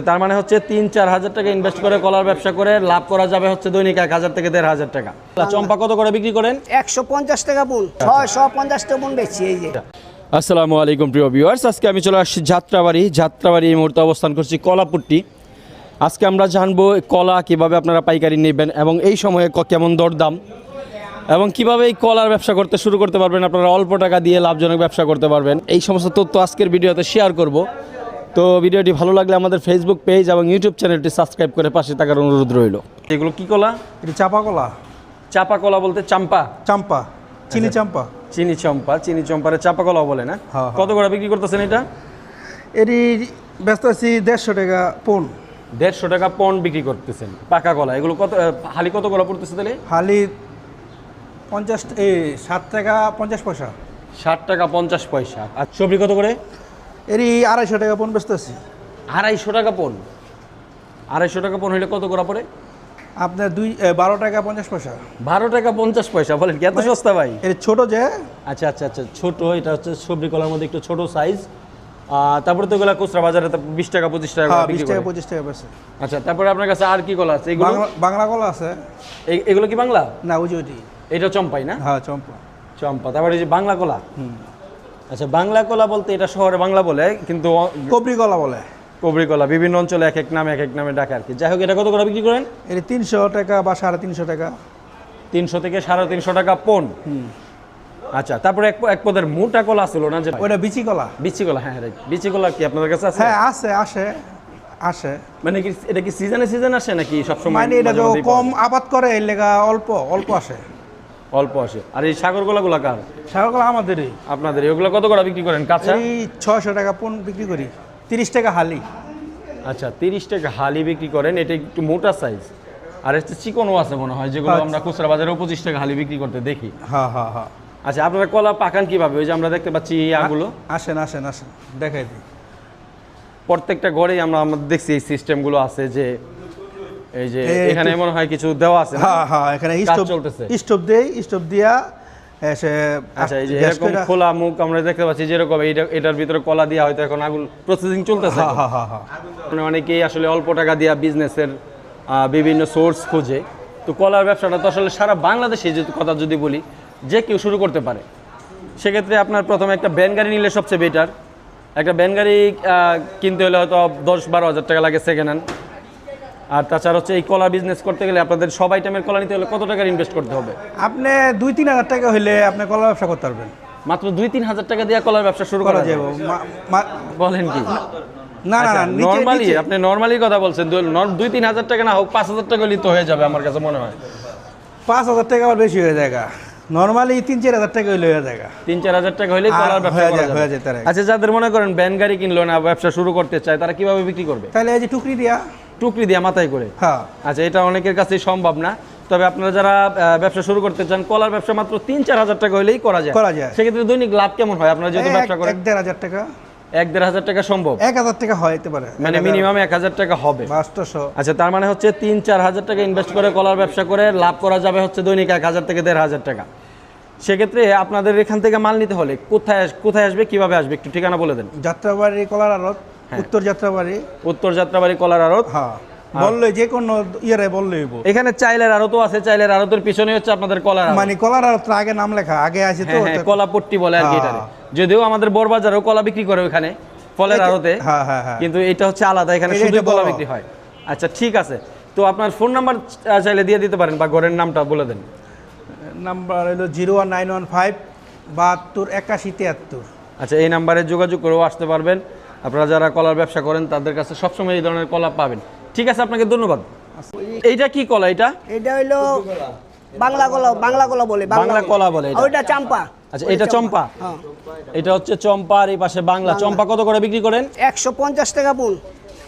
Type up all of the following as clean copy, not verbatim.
তার মানে হচ্ছে ৩-৪ হাজার টাকা ইনভেস্ট করে কলার ব্যবসা করে লাভ করা যাবে হচ্ছে দৈনিক ১,০০০ থেকে ১,৫০০ টাকা। চম্পা কত করে বিক্রি করেন? ১৫০ টাকা পুন, ৬৫০ টাকা পুন বেচছি। এই যে আসসালামু আলাইকুম প্রিয় ভিউয়ার্স, আজকে আমি চলে আসছি যাত্রাবাড়ি এই মুহূর্তে অবস্থান করছি কলাপুট্টি। আজকে আমরা জানবো কলা কিভাবে আপনারা পাইকারি নেবেন এবং এই সময়ে কেমন দরদাম এবং কিভাবে এই কলার ব্যবসা করতে শুরু করতে পারবেন, আপনারা অল্প টাকা দিয়ে লাভজনক ব্যবসা করতে পারবেন। এই সমস্ত তথ্য আজকের ভিডিওতে শেয়ার করব। তো ভিডিওটি ভালো লাগলে আমাদের ফেসবুক পেজ এবং ইউটিউব চ্যানেলটি সাবস্ক্রাইব করে পাশে থাকার অনুরোধ রইল। এগুলো কি কলা? এটা চাপা কলা। চাপা কলা বলতে চাম্পা? চাম্পা, চিনি চাম্পা। চিনি চম্পারে চাপা কলা বলে না? হ্যাঁ। কত করে বিক্রি করতেছেন এটা? এটি ব্যস্ত আছি ১৫০ টাকা পন। ১৫০ টাকা পন বিক্রি করতেছেন পাকা কলা। এগুলো কত হালি কত কলা পড়তেছে তাহলে? হালি ৭ টাকা ৫০ পয়সা। ৬০ টাকা ৫০ পয়সা। আর সবজি কত করে? এটি ২৫০ টাকা পন ব্যস্ত আছি। ২৫০ টাকা পন। ২৫০ টাকা পন হইলে কত করে পড়ে? আপনার ১২ টাকা ৫০ পয়সা। ১২ টাকা ৫০ পয়সা বলেন কি, এত সস্তা ভাই? এর ছোট যে। আচ্ছা, ছোট। এটা হচ্ছে সবজি কলার মধ্যে একটু ছোট সাইজ। তারপরে তো এগুলো খুচরা বাজারে ২০ টাকা ২৫ টাকা হ্যাঁ, বিক্রি ২০ করে। টাকা ২৫ টাকা বেশি। আচ্ছা, তারপরে আপনার কাছে আর কি কলা আছে? এগুলো বাংলা কলা আছে। এগুলো কি বাংলা? না, ওই যে ওইটি। এটা চম্পাই না? হ্যাঁ, চম্পা। তারপরে এই যে বাংলা কলা। আচ্ছা, বাংলা কলা বলতে এটা শহরে বাংলা বলে, কিন্তু কবরি কলা বলে। কবরি কলা বিভিন্ন অঞ্চলে এক এক নামে ডাকে আর কি। যাই হোক, এটা কত করে বিক্রি করেন? এটি ৩০০ টাকা বা ৩৫০ টাকা। ৩০০ থেকে ৩৫০ টাকা পন। আচ্ছা, তারপরে এক পদের মোটা কলা ছিল না যে? ওইটা বিচি কলা। বিচি কলা, হ্যাঁ রাইট। বিচি কলা কি আপনাদের কাছে আছে? হ্যাঁ, আসে। মানে কি এটা কি সিজন আসে নাকি সবসময়? মানে এটা তো কম আবাদ করে, এর লেগা অল্প আসে। অল্প আসে। আর এই সাগর কলাগুলা কার? সাগর কলা আমাদেরই। আপনাদের। এগুলো কত করে বিক্রি করেন কাঁচা? এই ৬০০ টাকা পন বিক্রি করি। ৩০ টাকা হালি। আচ্ছা, ৩০ টাকা হালি বিক্রি করেন। এটা একটু মোটা সাইজ। আর হচ্ছে চিকনও আছে মনে হয়, যেগুলো আমরা খুচরা বাজারে ২৫ টাকা হালি বিক্রি করতে দেখি। হ্যাঁ। আচ্ছা, আপনারা কলা পাকান কিভাবে? ওই যে আমরা দেখতে পাচ্ছি ইয়াগুলো। আসেন দেখাই দিই। প্রত্যেকটা ঘরেই আমরা দেখছি এই সিস্টেমগুলো আছে, যে এই যে এখানে মনে হয় কিছু দেওয়া আছে। হ্যাঁ, এখানে স্টোভ দিয়া এসে। আচ্ছা, এই যে এরকম খোলা মুখ আমরা দেখতে পাচ্ছি, যেরকম এটার ভিতরে কলা দিয়া হয়তো এখন আগুন প্রসেসিং চলতেছে। হ্যাঁ। অনেকেই আসলে অল্প টাকা দিয়া বিজনেসের বিভিন্ন সোর্স খোঁজে। তো কলার ব্যবসাটা তো আসলে সারা বাংলাদেশে কথা যদি বলি, যে কেউ শুরু করতে পারে। সেক্ষেত্রে আপনার প্রথমে একটা ভ্যান গাড়ি নিলে সবচেয়ে বেটার। একটা ভ্যান গাড়ি কিনতে হলে হয়তো ১০-১২ হাজার টাকা লাগে সেকেন্ড হ্যান্ড। আর তাছাড়া হচ্ছে এই কলা বিজনেস করতে গেলে আপনাদের সব আইটেমের কলা নিতে হলে কত টাকার ইনভেস্ট করতে হবে? আপনি ২-৩ হাজার টাকা হইলে আপনি কলা ব্যবসা করতে পারবেন। মাত্র 2-3 হাজার টাকা দিয়ে কলার ব্যবসা শুরু করা যাবে? বলেন কি? না, নরমালি আপনি নরমালি কথা বলছেন। 2-3 হাজার টাকা না হোক, 5 হাজার টাকা হলেই তো হয়ে যাবে আমার কাছে মনে হয়। ৫ হাজার টাকা আবার বেশি হয়ে যায়। নরমালি ৩-৪ হাজার টাকা হইলে হয়ে যায়। 3-4 হাজার টাকা হলেই কলার ব্যবসা করা যাবে। আচ্ছা, যাদের মনে করেন ভ্যান গাড়ি কিনলো না, ব্যবসা শুরু করতে চায়, তারা কিভাবে বিক্রি করবে? তাহলে এই যে টুকরি দিয়া মাথায় করে। হ্যাঁ। আচ্ছা, এটা অনেকের কাছেই সম্ভব না। তবে আপনারা যারা ব্যবসা শুরু করতে চান, কলার ব্যবসা মাত্র 3-4 হাজার টাকা হলেই করা যায়। সেক্ষেত্রে দৈনিক লাভ কেমন হয় আপনারা যেহেতু ব্যবসা করেন? ১-১.৫ হাজার টাকা। ১-১.৫ হাজার টাকা সম্ভব? ১,০০০ টাকা হইতে পারে, মানে মিনিমাম ১,০০০ টাকা হবে। ৮০০। আচ্ছা, তার মানে হচ্ছে ৩-৪ হাজার টাকা ইনভেস্ট করে কলার ব্যবসা করে লাভ করা যাবে হচ্ছে দৈনিক ১,০০০ থেকে ১,৫০০ টাকা। সেক্ষেত্রে আপনাদের এখান থেকে মাল নিতে হলে কোথায় আসবে, কিভাবে আসবে, একটু ঠিকানা বলে দেন। যাত্রাবাড়ি কলার আড়ত, উত্তর যাত্রাবাড়ি কলার আড়ত। হ্যাঁ, বললে যে কোনো বললেই। এখানে চাইলের আড়তও আছে। চাইলের আড়তের পিছনে হচ্ছে আপনাদের কলার আড়ত। মানে কলার আড়ত আগে নাম লেখা, আগে আছে তো কলাপট্টি বলে আর কি এটারে। যদিও আমাদের বড়বাজারেও কলা বিক্রি করে ওখানে ফলের আড়তে। হ্যাঁ। কিন্তু এটা হচ্ছে আলাদা, এখানে শুধু কলা বিক্রি হয়। আচ্ছা, ঠিক আছে। তো আপনার ফোন নাম্বার চাইলে দিয়ে দিতে পারেন, বা ঘরের নামটা বলে দেন। নাম্বার হলো 01915 72 81 73। আচ্ছা, এই নাম্বারে যোগাযোগ করেও আসতে পারবেন। আপনারা যারা কলার ব্যবসা করেন তাদের কাছে সবসময় এই ধরনের কলা পাবেন। ঠিক আছে, আপনাকে ধন্যবাদ। এইটা কি কলা? এটা হইলো বাংলা কলা বলে। বাংলা কলা বলে। ওইটা চাম্পা। আচ্ছা, এটা চম্পা। হ্যাঁ, এটা হচ্ছে চম্পা। আর এই পাশে বাংলা। চম্পা কত করে বিক্রি করেন? ১৫০ টাকা পুন।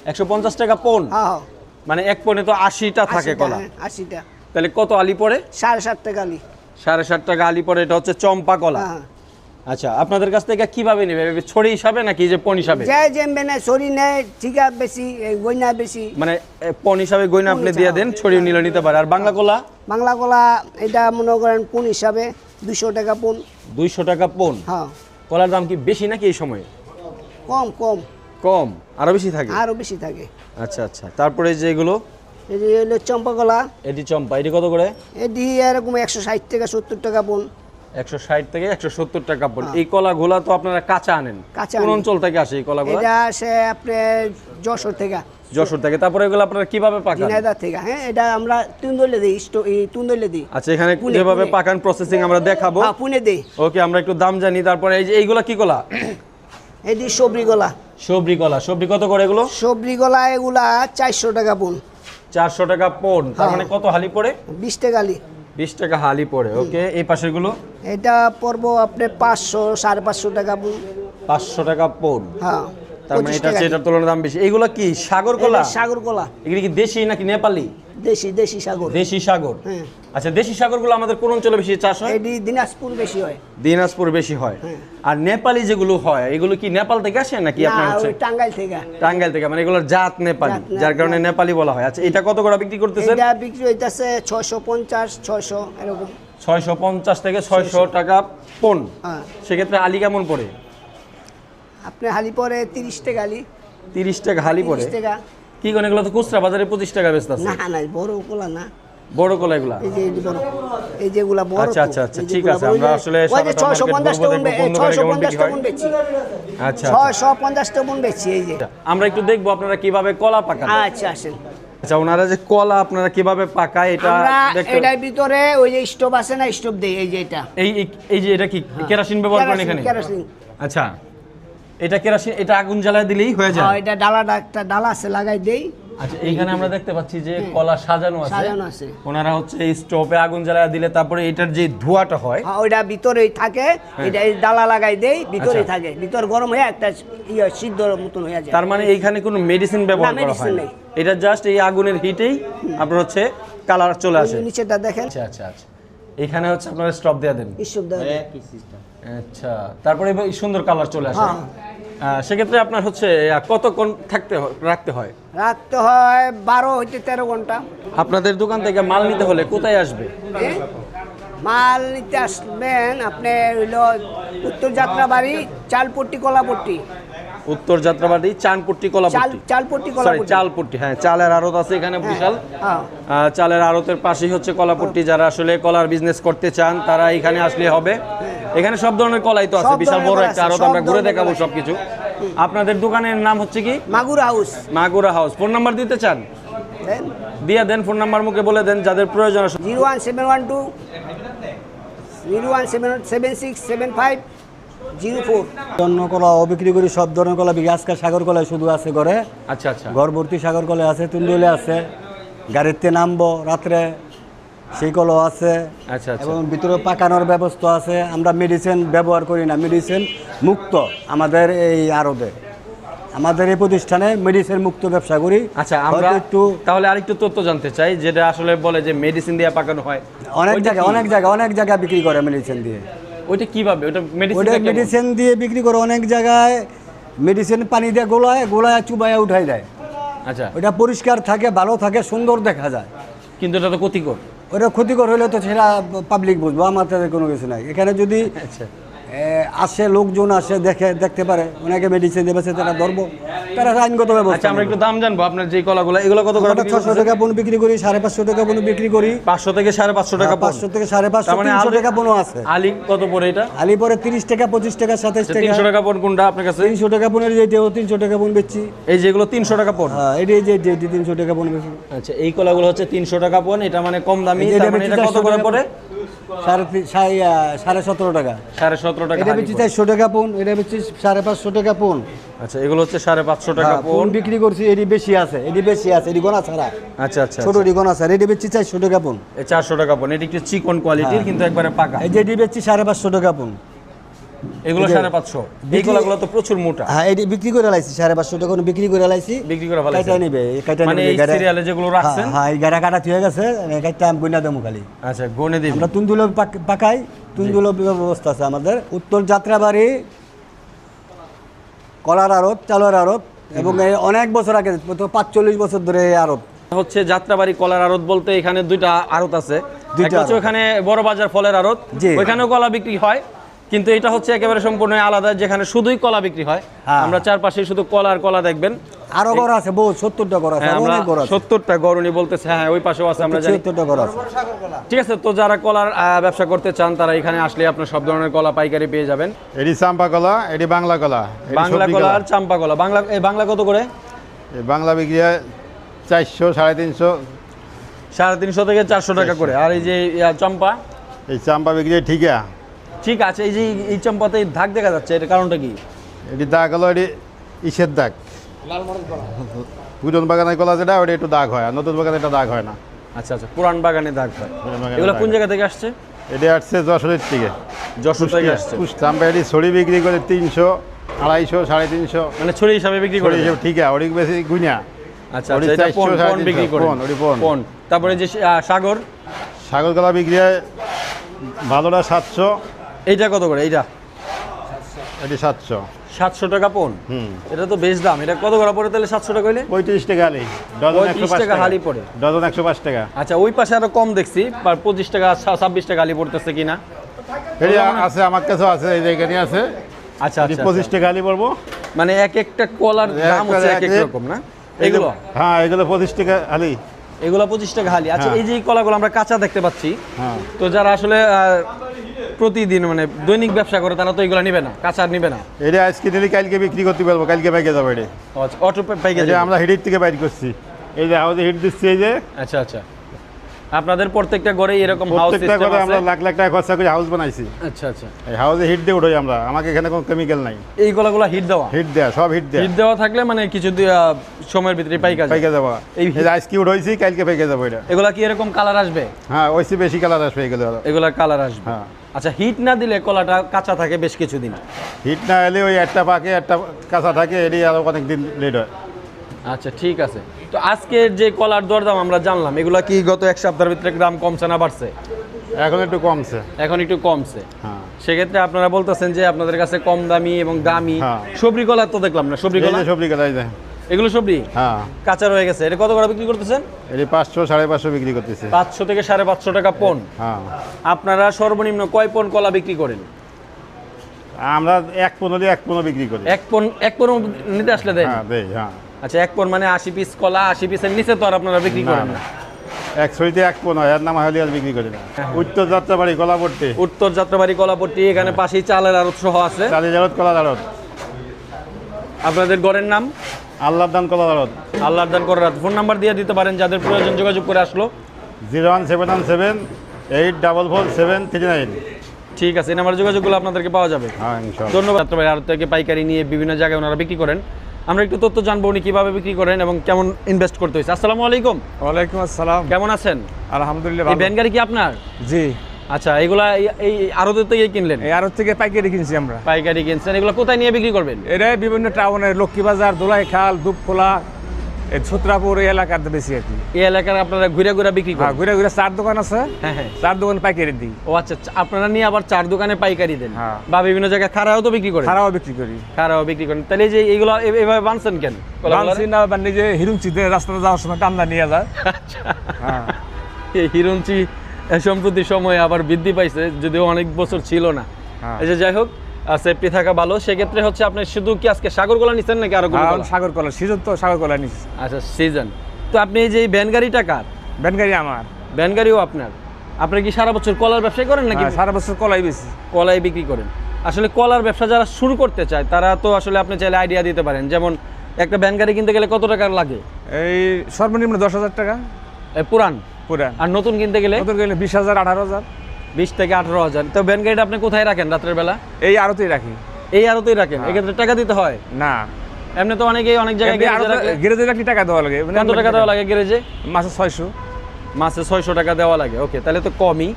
১৫০ টাকা পন? হ্যাঁ। মানে এক পনে তো ৮০টা থাকে কলা। ৮০টা। তাহলে কত আলি পড়ে? ৭.৫ টাকা আলি। ৭.৫ টাকা আলি পড়ে। এটা হচ্ছে চম্পা কলা। আচ্ছা, আপনাদের কাছ থেকে কিভাবে নেবে? ছড়ি হিসাবে নাকি যে পন হিসাবে? যে ছড়ি নেয় ঠিকা বেশি, গয়না বেশি। মানে পন হিসাবে গয়না আপনি দিয়ে দেন, ছড়ি নিলে নিতে পারে। আর বাংলা কলা এটা মনে করেন পন হিসাবে ২০০ টাকা পন। ২০০ টাকা পন? হ্যাঁ। কলার দাম কি বেশি নাকি এই সময়ে? কম। কম, আরো বেশি থাকে। আরো বেশি থাকে। আচ্ছা আচ্ছা, তারপরে যে এগুলো এই যে হলো চম্পা কলা, এটি চম্পা, এটি কত করে? এটি এরকম 160 থেকে 70 টাকা পণ। 160 থেকে 170 টাকা পড়ে। এই কলাগুলা তো আপনারা কাঁচা আনেন, কাঁচা কোন আনি। অঞ্চল থেকে আসে এই কলাগুলা? এটা আসে আপনার যশোর থেকে, যশোর থেকে। তারপরে এগুলো আপনারা কিভাবে পাকান? ঝিনাইদহ থেকে। হ্যাঁ, এটা আমরা তুন্দলে দিই, তুন্দলে দিই। আচ্ছা, এখানে পুনে, যেভাবে পুনে। পাকান প্রসেসিং আমরা দেখাবো। হ্যাঁ, পুনে দিই। ওকে, আমরা একটু দাম জানি। তারপরে এই যে এইগুলা কি কলা? এটি সবরি কলা। সবরি কলা। সবরি কত করে এগুলো? সবরি কলা এগুলা 400 টাকা পণ। 400 টাকা পণ। তার হ্যাঁ। মানে কত হালি পড়ে? 20 টাকা লি। 20 টাকা হালি পড়ে। ওকে, এই পাশের গুলো? এটা পড়বো আপনার 500 550 টাকা পণ। 500 টাকা পণ। হ্যাঁ, তার মানে 25 এটা টাকা এটার তুলনায় দাম বেশি। এইগুলা কি সাগর কলা? এটা সাগর কলা। এগুলি কি দেশি নাকি নেপালি? দেশি সাগর। দেশি সাগর। হ্যাঁ। আচ্ছা, দেশি সাগরগুলো আমাদের কোন অঞ্চলে বেশি চাষ হয়? এটি দিনাজপুর বেশি হয়। দিনাজপুর বেশি হয়। হ্যাঁ। আর নেপালি যেগুলো হয় এগুলো কি নেপাল থেকে আসে নাকি আপনার না, হচ্ছে? ওই টাঙ্গাইল থেকে। টাঙ্গাইল থেকে, মানে এগুলোর জাত নেপালি, জাত যার কারণে নেপালি বলা হয়। আচ্ছা, এটা কত করে বিক্রি করতেছেন? এটা বিক্রি হইতাছে 650 600 এরকম। 650 থেকে 600 টাকা পণ। হ্যাঁ। সেক্ষেত্রে আলি কেমন পড়ে? আপনি হালি পরে 30 টাকা আলি। 30 টাকা হালি পড়ে। 30 টাকা। কি কোন এগুলো তো খুচরা বাজারে 25 টাকা বেচতে আছে। না না, বড় কলা না। বড় কলা এগুলা? এই যে বড়, এই যেগুলা বড়। আচ্ছা আচ্ছা আচ্ছা, ঠিক আছে। আমরা আসলে ওই যে 650 টাকা পণ, 650 টাকা পণ বেচি। আচ্ছা 650 টাকা পণ বেচি। এই যে আমরা একটু দেখবো আপনারা কিভাবে কলা পাকান। আচ্ছা, আসেন। আচ্ছা, ওনারা যে কলা আপনারা কিভাবে পাকায় এটা আমরা দেখতে। এটার ভিতরে ওই যে স্টোভ আছে না, স্টোভ দেই। এই যে এটা এই যে এটা কি কেরোসিন ব্যবহার করেন এখানে? কেরোসিন। আচ্ছা, এটা কেরোসিন, এটা আগুন জ্বালায় দিলেই হয়ে যায়? হ্যাঁ, এটা ডালাটা, একটা ডালা আছে, লাগাই দেই। আচ্ছা, এইখানে আমরা দেখতে পাচ্ছি যে কলা সাজানো আছে। সাজানো আছে। ওনারা হচ্ছে এই স্টোভে আগুন জ্বালায় দিলে তারপরে এটার যে ধোঁয়াটা হয় হ্যাঁ, ওইটা ভিতরেই থাকে। এটা এই ডালা লাগাই দেই, ভিতরেই আচ্ছা। থাকে। ভিতর গরম হয়ে একটা সিদ্ধ মতন হয়ে যায়। তার মানে এইখানে কোনো মেডিসিন ব্যবহার করা হয় medicine না, নেই। এটা জাস্ট এই আগুনের হিটেই আপনার হচ্ছে কালার চলে আসে। ওই নিচেটা দেখেন, আচ্ছা আচ্ছা আচ্ছা, এখানে হচ্ছে আপনারা স্টপ দিয়ে দেন। স্টোভ দেওয়া। আচ্ছা, তারপরে এবার এই সুন্দর কালার চলে আসে। হ্যাঁ। সেক্ষেত্রে আপনার হচ্ছে কতক্ষণ রাখতে হয়? রাখতে হয় 12 হইতে 13 ঘন্টা। আপনাদের দোকান থেকে মাল নিতে হলে কোথায় আসবে? মাল নিতে আসবেন আপনি হইলো উত্তর যাত্রাবাড়ি, চালপট্টি, কলাপট্টি। উত্তর যাত্রাবাড়ি, চানপট্টি, কলাপট্টি। চালপট্টি, সরি, কলাপট্টি। চালপট্টি। হ্যাঁ, চালের আড়ত আছে এখানে বিশাল। হ্যাঁ। চালের আড়তের পাশেই হচ্ছে কলাপট্টি। যারা আসলে কলার বিজনেস করতে চান তারা এখানে আসলে হবে। এখানে সব ধরনের কলাই তো আছে, সব বিশাল বড় ধরনের একটা আছে, আড়ত। সব আমরা ঘুরে ধরনের দেখাবো কলাই। সবকিছু। আপনাদের দোকানের নাম হচ্ছে কি? Magura house. Magura house. Phone number দিতে চান? দিয়ে দেন, ফোন নাম্বার মুখে বলে দেন যাদের প্রয়োজন আছে। 01712 017767504। অন্য কলা বিক্রি করি, সব ধরনের কলা বিক্রি। আজকে সাগর কলা শুধু আছে ঘরে, আচ্ছা আচ্ছা ঘর ভর্তি সাগর কলা আছে, তুন্দুলে আছে, গাড়িতে নামবো রাত্রে সেই কলাও আছে। আচ্ছা আচ্ছা এবং ভিতরে পাকানোর ব্যবস্থা আছে। আমরা মেডিসিন ব্যবহার করি না, মেডিসিন মুক্ত আমাদের এই আড়তে। আমাদের এই প্রতিষ্ঠানে মেডিসিন মুক্ত ব্যবসা করি। আচ্ছা, আমরা হয়তো একটু তাহলে আরেকটু তথ্য জানতে চাই, যেটা আসলে বলে যে মেডিসিন দিয়ে পাকানো হয়। অনেক ওইটা জায়গায় কি? অনেক জায়গায় বিক্রি করে মেডিসিন দিয়ে। ওইটা কিভাবে? ওটা ওটা মেডিসিন মেডিসিন দিয়ে বিক্রি করে অনেক জায়গায়। মেডিসিন পানি দিয়ে গোলায় চুবাইয়া উঠাই দেয়। আচ্ছা, ওটা পরিষ্কার থাকে, ভালো থাকে, সুন্দর দেখা যায়। কিন্তু এটা তো ক্ষতিকর। ওটা ক্ষতিকর হলে তো সেটা পাবলিক বুঝবো, আমার তাদের কোনো কিছু নাই। এখানে যদি আচ্ছা আসে, লোকজন আসে, দেখতে পারে, ওনাকে মেডিসিন দেবে, তারা ধরবো, তারা আইনগত ব্যবস্থা। আচ্ছা, আমরা একটু দাম জানবো আপনার যে কলাগুলো, এগুলো কত করে? 600 টাকা পণ বিক্রি করি, 550 টাকা পণ বিক্রি করি। 500 থেকে 550 টাকা। 500 থেকে 550, তার মানে 300 টাকা পণও আছে। আলি কত পড়ে এটা? আলি পরে 30 টাকা, 25 টাকা, 27 টাকা। 300 টাকা পড় কোনটা আপনার কাছে? 300 টাকা পণের যেটাও 300 টাকা পণ বেচছি। এই যেগুলো 300 টাকা পড়। হ্যাঁ, এটাই যে 300 টাকা পণ বেচি। আচ্ছা, এই কলাগুলো হচ্ছে 300 টাকা পণ। এটা মানে কম দামি। এটা তার মানে এটা কত করে পড়ে? 17.5 টাকা। 17.5 টাকা। এটা বেচি 400 টাকা পণ, এটা বেচি 550 টাকা পণ। আচ্ছা, এগুলো হচ্ছে 550 টাকা হ্যাঁ, পণ। পণ বিক্রি করছি। এটি বেশি আছে, এটি গোনা ছাড়া। আচ্ছা আচ্ছা, ছোট এটি গোনা ছাড়া। এটি বেচি 400 টাকা পণ। এই 400 টাকা পণ। এটি একটু চিকন কোয়ালিটির, কিন্তু একবারে পাকা। এই যে এটি বেচি 550 টাকা পণ। এগুলো এই যে 550। এই কলাগুলো তো প্রচুর মোটা। হ্যাঁ, এটি বিক্রি করে লাইছি 550 টাকা বিক্রি করে লাইছি। বিক্রি করে ফেলাইছেন? কাটা নেবে, কাটা মানে নেবে এই সিরিয়ালে যেগুলো রাখছেন? হ্যাঁ, এই গাড়া কাটা হয়ে গেছে, কাটা আমি বইনা দেবো খালি। আচ্ছা, গনে দিন। আমরা তুন্দুলো পাকাই, তুন্দুলো ব্যবস্থা আছে আমাদের। উত্তর যাত্রাবাড়ি কলার আড়ত, চালের আড়ত, এবং এই অনেক বছর আগে, 45 বছর ধরে এই আড়ত। হচ্ছে যাত্রাবাড়ি কলার আড়ত বলতে এখানে দুইটা আড়ত আছে। দুইটা একটা হচ্ছে আড়ত। ওখানে বড় বাজার ফলের আড়ত, জি। ওইখানেও কলা বিক্রি হয়। কিন্তু এটা হচ্ছে একেবারে সম্পূর্ণ আলাদা, যেখানে শুধুই কলা বিক্রি হয়। হ্যাঁ। আমরা চারপাশে শুধু কলা আর কলা দেখবেন। আরো ঘর আছে বহু 70টা ঘর আছে, হ্যাঁ, আমরা অনেক ঘর আছে, 70টা গরুনি বলতেছে। হ্যাঁ, ওই পাশেও আছে, আমরা জানি। 70টা ঘর আছে। ঠিক আছে, তো যারা কলার ব্যবসা করতে চান তারা এখানে আসলে আপনার সব ধরনের কলা পাইকারি পেয়ে যাবেন। এটি চাম্পা কলা, এটি বাংলা কলা, এটি বাংলা সবজি কলা আর চাম্পা কলা। বাংলা কত করে? এই বাংলা বিক্রি হয় 400, 350। 350 থেকে 400 টাকা করে। আর এই যে চম্পা, এই চাম্পা বিক্রি হয় ঠিকা। ঠিক আছে। এই যে এই চম্পাতে দাগ দেখা যাচ্ছে, এর কারণটা কি? এটি দাগ হলো এটি ইসের দাগ, পুরান বাগানের কলা যেটা ওটা একটু দাগ হয়, আর নতুন বাগানে এটা দাগ হয় না। আচ্ছা আচ্ছা, পুরান বাগানে দাগ হয়। পুরান বাগানে এগুলো দাগ কোন হয়। জায়গা থেকে আসছে? এটি আসছে যশোরের থেকে, যশোর থেকে আসছে। চাম্পা এটি ছড়ি বিক্রি করে 300, 250, 350 মানে ছড়ি হিসাবে বিক্রি করে? ছড়ি হিসেবে ঠিকা, ওটি বেশি গুইনা। আচ্ছা ওটি আচ্ছা, এটা 400, পন বিক্রি 350, করে। পন, ওটি পন। পন। তারপরে যে সাগর, সাগর কলা বিক্রি হয় ভালোটা 700, এইটা কত করে? এইটা এটি 700। 700 টাকা পন। এটা তো বেশ দাম। এটা কত করে পড়ে তাহলে 700 টাকা হইলে? 35 টাকা হালি, ডজন 35 105 টাকা হালি পড়ে। ডজন 105 টাকা। আচ্ছা, ওই পাশে আরো কম দেখছি, 25 টাকা 26 টাকা হালি পড়তেছে কিনা। এটি আছে, আমার কাছেও আছে, এই যে এখানে আছে। আচ্ছা এটি আচ্ছা, 25 টাকা হালি পড়বো। মানে এক একটা কলার দাম হচ্ছে এক এক রকম না? এগুলো হ্যাঁ, এগুলো 25 টাকা হালি। এগুলো 25 টাকা হালি। আচ্ছা, হ্যাঁ। এই যে কলাগুলো আমরা কাঁচা দেখতে পাচ্ছি, হ্যাঁ, তো যারা আসলে প্রতিদিন মানে দৈনিক ব্যবসা করে তারা তো এগুলো নিবে না, কাঁচা নিবে না। এটা আজকে নিলে কালকে বিক্রি করতে পারবো, কালকে পাইকে যাবো। এটা অটো পাইকে এটা আমরা হিডির থেকে বাইর করছি, এই যে হাউসে হিট দিচ্ছি। এই যে আচ্ছা আচ্ছা, আপনাদের প্রত্যেকটা ঘরে এরকম হাউস প্রত্যেকটা সিস্টেম করে আছে? আমরা লাখ লাখ টাকা খরচা করে হাউস বানাইছি। আচ্ছা আচ্ছা, এই হাউসে হিট দিয়ে উঠোই আমরা, আমাকে এখানে কোনো কেমিক্যাল নাই। এই কলাগুলো হিট দেওয়া? হিট দেয়া, সব হিট দেয়া, হিট দেওয়া থাকলে মানে কিছু সময়ের ভিতরে পাইকা যায়। পাইকে যাবো। এই এই যে আজকে উঠেছি, কালকে পাইকে যাবো। এটা এগুলা কি এরকম কালার আসবে? হ্যাঁ, ওইসে বেশি কালার আসবে এগুলো। এগুলা কালার আসবে। হ্যাঁ, আচ্ছা, হিট না দিলে কলাটা কাঁচা থাকে বেশ কিছুদিন? হিট না এলে ওই একটা পাকে একটা কাঁচা থাকে, এটি আরো অনেক দিন লেট হয়। আচ্ছা ঠিক আছে। তো আজকের যে কলার দরদাম আমরা জানলাম, এগুলা কি গত এক সপ্তাহের ভিতরে দাম কমছে না বাড়ছে? এখন একটু কমছে। এখন একটু কমছে। হ্যাঁ, সেক্ষেত্রে আপনারা বলতেছেন যে আপনাদের কাছে কম দামি এবং দামি হ্যাঁ। সবরি কলা তো দেখলাম না। সবরি এই কলা, যে সবজি কলা, এই যে এগুলো সবরি হ্যাঁ, কাঁচা রয়ে গেছে। এটা কত করে বিক্রি করতেছেন? এটি 500, 550 বিক্রি করতেছে। 500 থেকে 550 টাকা পন। হ্যাঁ, আপনারা সর্বনিম্ন কয় পন কলা বিক্রি করেন? আমরা 1 দিয়ে 1 বিক্রি করি। এক পন নিতে আসলে দেন? হ্যাঁ, দেই। হ্যাঁ, আচ্ছা, এক পন মানে 80 পিস কলা, 80 পিসের নিচে তো আর আপনারা বিক্রি করেন না। 100 হয়, এর নাম হলে আর বিক্রি করি না। উত্তর যাত্রাবাড়ি কলাপট্টি, উত্তর যাত্রাবাড়ি কলাপট্টি, এখানে পাশেই চালের আড়ত সহ আছে। চালি জারত কলা দারত, আপনাদের ঘরের নাম? আল্লাহর দান কলা দারত। আল্লাহর দান করার ফোন নাম্বার দিয়ে দিতে পারেন, যাদের প্রয়োজন যোগাযোগ করে আসলো। 01717 844 739। ঠিক আছে, এই নাম্বারে যোগাযোগগুলো আপনাদেরকে পাওয়া যাবে। হ্যাঁ, ইনশাআল্লাহ। ধন্যবাদ। যাত্রাবাড়ি আড়ত থেকে পাইকারি নিয়ে বিভিন্ন জায়গায় ওনারা বিক্রি করেন। আমরা একটু তথ্য জানবো উনি কিভাবে বিক্রি করেন এবং কেমন ইনভেস্ট করতে হয়েছে। আসসালামু আলাইকুম। ওয়ালাইকুম আসসালাম। কেমন আছেন? আলহামদুলিল্লাহ এই ভ্যান গাড়ি কি আপনার? জি, আচ্ছা, এগুলা এই আড়তের থেকে কিনলেন? এই আড়ত থেকে পাইকারি কিনছি আমরা। পাইকারি কিনছেন। এগুলো কোথায় নিয়ে বিক্রি করবেন? এরাই বিভিন্ন টাউনের লক্ষ্মীবাজার, দোলাইখাল, দুপখোলা, এই ছত্রাপুর এই এলাকাতে বেশি আর কি। এই এলাকার আপনারা ঘুরে ঘুরে বিক্রি হ্যাঁ, করেন? ঘুরে ঘুরে 4 দোকান আছে, হ্যাঁ হ্যাঁ। 4 দোকান পাইকারি দিই। ও আচ্ছা, আপনারা নিয়ে আবার 4 দোকানে পাইকারি দেন? হ্যাঁ। বা বিভিন্ন জায়গায় খারাও তো বিক্রি করেন? খারাপও বিক্রি করি। খারাও বিক্রি করেন। তাহলে এই যে এইগুলো এভাবে বানছেন কেন? বানছি না, বা নিজে হিরুঞ্চিতে রাস্তাতে যাওয়ার সময় টান্দা নিয়ে যায়। আচ্ছা, হ্যাঁ, এই হিরঞ্চি সম্প্রতি সময়ে আবার বৃদ্ধি পাইছে, যদিও অনেক বছর ছিল না। হ্যাঁ। এই যে যাই হোক, সেফটি থাকা ভালো। সেক্ষেত্রে হচ্ছে আপনি শুধু কি আজকে সাগর কলা নিচ্ছেন নাকি আরো কোনো কলা? সাগর কলা সিজন, তো সাগর কলা নিচ্ছি। আচ্ছা, সিজন। তো আপনি এই যে ভ্যান গাড়িটা কার? ভ্যান গাড়ি আমার। ভ্যান গাড়িও আপনার? আপনি কি সারা বছর কলার ব্যবসা করেন নাকি হ্যাঁ, সারা বছর কলাই বেশি। কলাই বিক্রি করেন? আসলে কলার ব্যবসা যারা শুরু করতে চায় তারা তো আসলে আপনি চাইলে আইডিয়া দিতে পারেন, যেমন একটা ভ্যান গাড়ি কিনতে গেলে কত টাকা লাগে? এই সর্বনিম্ন 10,000 টাকা পুরান। পুরান। আর নতুন কিনতে গেলে? নতুন গেলে 20,000 18,000। 20 থেকে 18,000। তো ভ্যান গাড়িটা আপনি কোথায় রাখেন রাতের বেলা? এই আড়তেই রাখি। এই আড়তেই রাখেন? এক্ষেত্রে টাকা দিতে হয়? না, এমনি তো অনেকেই অনেক জায়গায় গ্যারেজে রাখলে টাকা দেওয়া লাগে। কত টাকা দেওয়া লাগে গ্যারেজে? মাসে 600। মাসে 600 টাকা দেওয়া লাগে। ওকে, তাহলে তো কমই।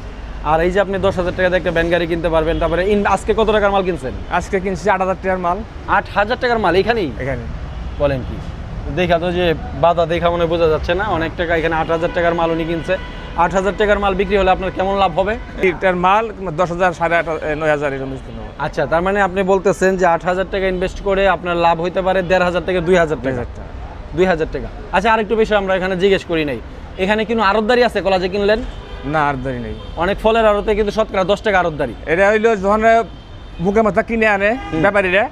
আর এই যে আপনি 10,000 টাকা দিয়ে একটা ভ্যান গাড়ি কিনতে পারবেন। তারপরে আজকে কত টাকার মাল কিনছেন? আজকে কিনছি 8,000 টাকার মাল। 8,000 টাকার মাল এখানেই? এখানে বলেন কি? দেখা তো যে বাধা দেখা মনে বোঝা যাচ্ছে না, অনেক টাকা। এখানে 8,000 টাকার মাল উনি কিনছে। 8,000 টাকার মাল বিক্রি হলে আপনার কেমন লাভ হবে? এটার মাল 10,000 8,500 9,000 এরকম বিক্রি হবে। আচ্ছা, তার মানে আপনি বলতেছেন যে 8,000 টাকা ইনভেস্ট করে আপনার লাভ হইতে পারে 1,500 থেকে 2,000 টাকা। 2,000 টাকা। আচ্ছা, আরেকটু বিষয় আমরা এখানে জিজ্ঞেস করি নাই, এখানে কিন্তু আড়তদারি আছে কলা যে কিনলেন? না, আড়তদারি নেই। অনেক ফলের আড়তে কিন্তু শতকরা 10 টাকা আড়তদারি। এটা হইলো যখন বুকে মাথা কিনে আনে ব্যাপারীরা,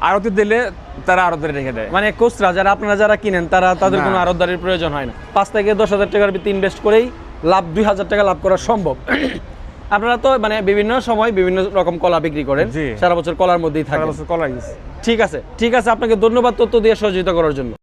আড়তে দিলে তারা আড়তে রেখে দেয়। মানে খুচরা যারা আপনারা যারা কিনেন তাদের কোনো আড়তদারির প্রয়োজন হয় না। 5 থেকে 10,000 টাকার ভিতরে ইনভেস্ট করেই লাভ 2,000 টাকা লাভ করা সম্ভব। আপনারা তো মানে বিভিন্ন সময় বিভিন্ন রকম কলা বিক্রি করেন, জি। সারা বছর কলার মধ্যেই সারা থাকেন। বছর কলাই। ঠিক আছে, আপনাকে ধন্যবাদ তথ্য দিয়ে সহযোগিতা করার জন্য।